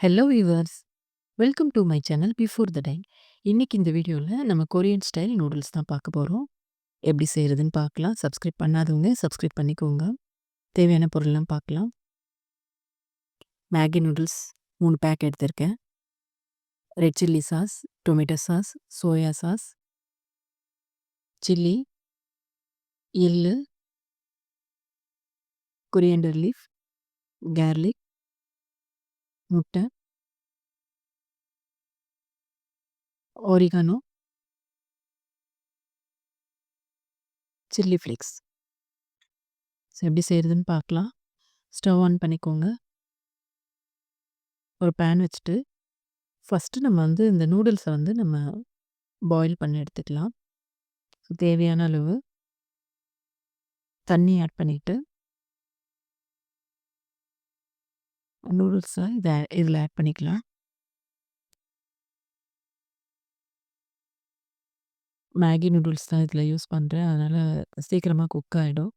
Hello viewers! Welcome do my channel before the time. இன்னைக்கு இந்த வீடியோல நம்ம கொரியன் ஸ்டைல் நூடுல்ஸ் தான் பார்க்க போறோம். எப்படி செய்றதுன்னு பார்க்கலாம். சப்ஸ்கிரைப் பண்ணாதவங்க சப்ஸ்கிரைப் பண்ணிக்கோங்க. தேவையான பொருள்லாம் பார்க்கலாம். மேகி நூடுல்ஸ் 3 பேக் எடுத்திருக்கேன். Red chilli sauce, tomato sauce, soya sauce, chilli, எள்ளு, கொரியாண்டர் லீஃப், கார்லிக், முட்டை, ஆரிகானோ, சில்லி ஃப்ளேக்ஸ். எப்படி செய்றதுன்னு பார்க்கலாம். ஸ்டவ் ஆன் பண்ணிக்கோங்க. ஒரு பேன் வச்சுட்டு, ஃபர்ஸ்ட்டு நம்ம இந்த நூடுல்ஸ நம்ம பாயில் பண்ணி எடுத்துக்கலாம். தேவையான அளவு தண்ணி ஆட் பண்ணிட்டு, நூடுல்ஸ இதில ஆட் பண்ணிக்கலாம். மேகி நூடுல்ஸ் தான் இதில யூஸ் பண்றேன். அதனால சீக்கிரமா குக் ஆயிடும்.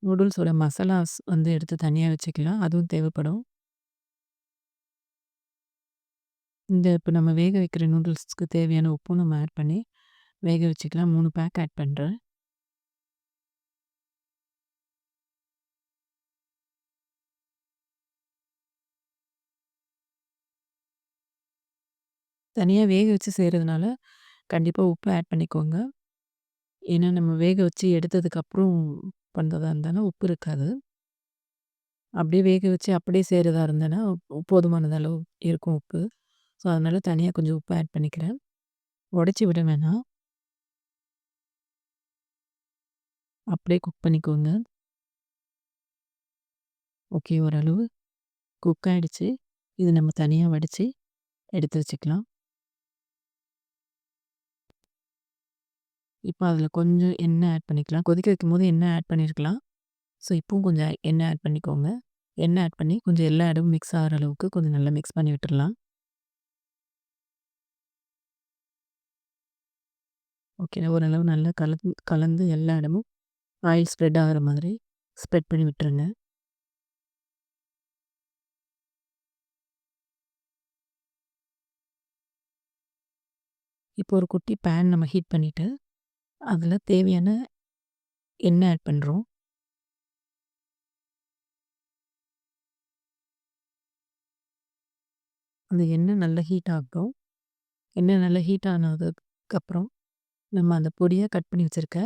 நூடுல்ஸோட மசாலாஸ் எடுத்து தனியா வச்சுக்கலாம். அதுவும் தேவைப்படும். இப்ப நம்ம வேக வைக்கிற நூடுல்ஸ்க்கு தேவையான உப்பும் நம்ம ஆட் பண்ணி வேக வச்சுக்கலாம். 3 பேக் ஆட் பண்றேன். தனியா வேக வச்சு செய்றதுனால கண்டிப்பா உப்பு ஆட் பண்ணிக்கோங்க. ஏன்னா நம்ம வேக வச்சு எடுத்ததுக்கப்புறம் பண்றதா இருந்தாலும் உப்பு இருக்காது. அப்படியே வேக வச்சு அப்படியே செய்றதா இருந்தேன்னா, போதுமானது அளவு இருக்கும் உப்பு. ஸோ, அதனால தனியா கொஞ்சம் உப்பு ஆட் பண்ணிக்கிறேன். உடைச்சு விட வேணாம். அப்படியே குக் பண்ணிக்கோங்க. ஓகே, ஓரளவு குக் ஆயிடுச்சு. இது நம்ம தனியா வடிச்சு எடுத்து வச்சுக்கலாம். இப்போ அதில கொஞ்சம் எண்ணெய் ஆட் பண்ணிக்கலாம். கொதிக்க வைக்கும்போது எண்ணெய் ஆட் பண்ணியிருக்கலாம். ஸோ, இப்பவும் கொஞ்சம் எண்ணெய் ஆட் பண்ணிக்கோங்க. எண்ணெய் ஆட் பண்ணி கொஞ்சம் எல்லா இடமும் மிக்ஸ் ஆகுற அளவுக்கு கொஞ்சம் நல்லா மிக்ஸ் பண்ணி விட்டுறலாம். ஓகே, ஓரளவு நல்லா கலந்து எல்லா இடமும் ஆயில் ஸ்ப்ரெட் ஆகுற மாதிரி ஸ்ப்ரெட் பண்ணி விட்டுருங்க. இப்போ ஒரு குட்டி பேன் நம்ம ஹீட் பண்ணிட்டு, அதில தேவையான எண்ணெய் ஆட் பண்றோம். அந்த எண்ணெய் நல்லா ஹீட் ஆகட்டும். எண்ணெய் நல்லா ஹீட் ஆனதுக்கப்புறம், நம்ம அந்த பொடியா கட் பண்ணி வச்சிருக்க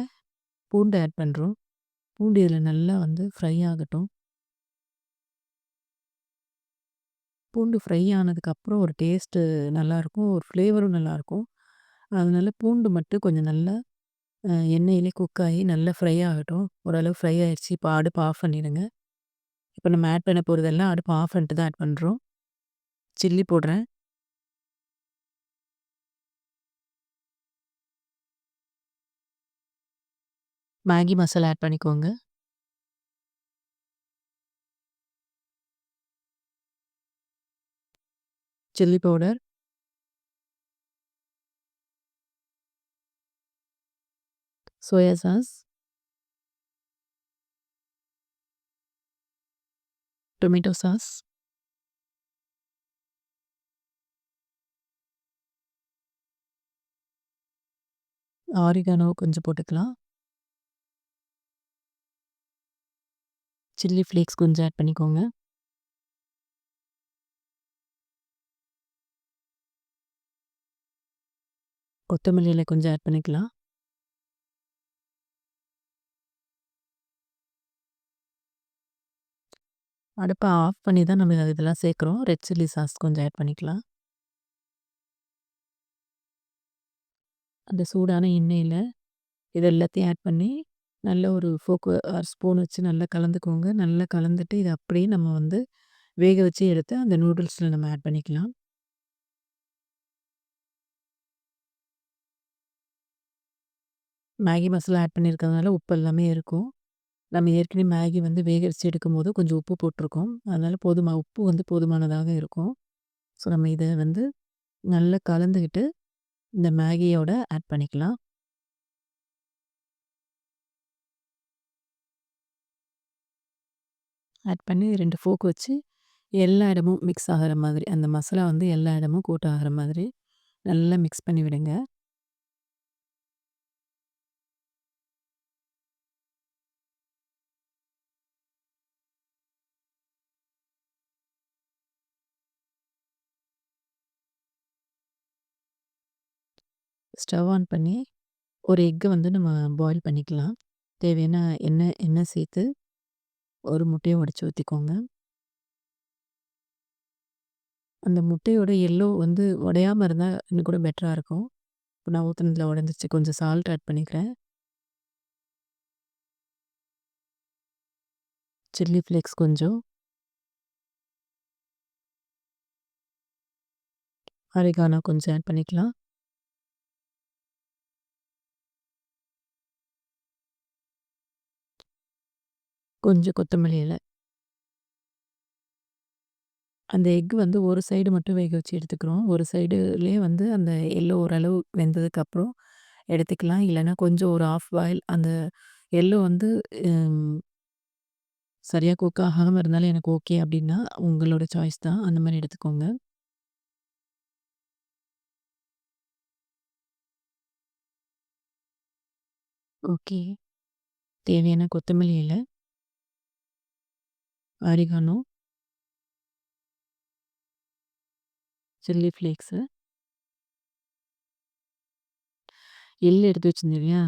பூண்டு ஆட் பண்றோம். பூண்டு இதில நல்லா ஃப்ரை ஆகட்டும். பூண்டு ஃப்ரை ஆனதுக்கப்புறம் ஒரு டேஸ்ட்டு நல்லாயிருக்கும். ஒரு ஃப்ளேவரும் நல்லாயிருக்கும். அதனால பூண்டு மட்டும் கொஞ்சம் நல்லா எண்ணெயிலே குக் ஆகி நல்லா ஃப்ரை ஆகட்டும். ஓரளவு ஃப்ரை ஆயிருச்சு. இப்போ அடுப்ப ஆஃப் பண்ணிடுங்க. இப்போ நம்ம ஆட் பண்ண போறதெல்லாம் அடுப்ப ஆஃப் பண்ணிட்டு தான் ஆட் பண்றோம். சில்லி போடுறேன். மேகி மசாலா ஆட் பண்ணிக்கோங்க. Chilli powder, soya sauce, tomato sauce, oregano கொஞ்சம் போட்டுக்கலாம். சில்லி ஃப்ளேக்ஸ் கொஞ்சம் ஆட் பண்ணிக்கோங்க. கொத்தமல்லி இலை கொஞ்சம் ஆட் பண்ணிக்கலாம். அடுப்ப ஆஃப் பண்ணி தான் நம்ம இதெல்லாம் சேர்க்குறோம். ரெட் சில்லி சாஸ் கொஞ்சம் ஆட் பண்ணிக்கலாம். அந்த சூடான எண்ணெயில இது எல்லாத்தையும் ஆட் பண்ணி, நல்ல ஒரு ஃபோர்க் ஆர் ஸ்பூன் வச்சு நல்லா கலந்துக்கோங்க. நல்லா கலந்துட்டு இத அப்படியே நம்ம வேக வச்சு எடுத்து அந்த நூடுல்ஸ்ல நம்ம ஆட் பண்ணிக்கலாம். மேகி மசாலா ஆட் பண்ணியிருக்கிறதுனால உப்பு எல்லாமே இருக்கும். நம்ம ஏற்கனவே மேகி வேக வச்சு எடுக்கும்போது கொஞ்சம் உப்பு போட்டிருக்கோம். அதனால உப்பு போதுமானதாக இருக்கும். ஸோ, நம்ம இத நல்லா கலந்துக்கிட்டு இந்த மேகியோட ஆட் பண்ணிக்கலாம். ஆட் பண்ணி 2 ஃபோர்க் வச்சு எல்லா இடமும் மிக்ஸ் ஆகுற மாதிரி, அந்த மசாலா வந்து எல்லா இடமும் கோட் ஆகுற மாதிரி நல்லா மிக்ஸ் பண்ணி விடுங்க. ஸ்டவ் ஆன் பண்ணி ஒரு எக்க வந்து நம்ம பாயில் பண்ணிக்கலாம். தேவையான எண்ணெய் சேர்த்து ஒரு முட்டைய உடைச்சு ஊத்திக்கோங்க. அந்த முட்டையோட எல்லோ வந்து உடையாம இருந்தா இன்னும் கூட பெட்டரா இருக்கும். இப்ப நான் ஊத்துனதுல உடைஞ்சிருச்சு. கொஞ்சம் சால்ட் ஆட் பண்ணிக்கிறேன். சில்லி ஃப்ளேக்ஸ் கொஞ்சம், ஆரிகானோ கொஞ்சம் ஆட் பண்ணிக்கலாம். கொஞ்சம் கொத்தமல்லி இல. அந்த எக் வந்து ஒரு சைடு மட்டும் வேக வச்சு எடுத்துக்கிறோம். ஒரு சைடுலயே வந்து அந்த எல்லோ ஓரளவு வெந்ததுக்கப்புறம் எடுத்துக்கலாம். இல்லன்னா கொஞ்சம் ஒரு ஹாஃப் பாயில் அந்த எள்ளு வந்து ம் சரியா குக் ஆகாம இருந்தாலும் எனக்கு ஓகே அப்டின்னா, உங்களோட சாய்ஸ் தான். அந்த மாரி எடுத்துக்கோங்க. ஓகே. தேவையான கொத்தமல்லி இல, ஆரிகானோ, சில்லி ஃப்ளேக்ஸு, எள்ளு எடுத்து வச்சிருந்தேன் இல்லையா?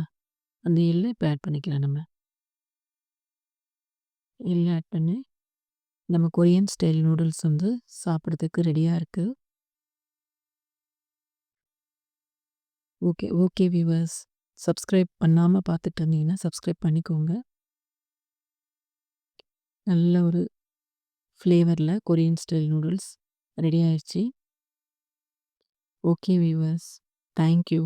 அந்த எள்ள இப்ப ஆட் பண்ணிக்கலாம் நம்ம. எள்ள ஆட் பண்ணி, நம்ம கொரியன் ஸ்டைல் நூடுல்ஸ் வந்து சாப்பிடுறதுக்கு ரெடியா இருக்கு. Okay, okay viewers. சப்ஸ்கிரைப் பண்ணாம பார்த்துட்டு இருந்தீங்கன்னா, சப்ஸ்கிரைப் பண்ணிக்கோங்க. நல்ல ஒரு ஃப்ளேவர்ல கொரியன் ஸ்டைல் நூடுல்ஸ் ரெடி ஆயிருச்சு. Okay viewers. Thank you.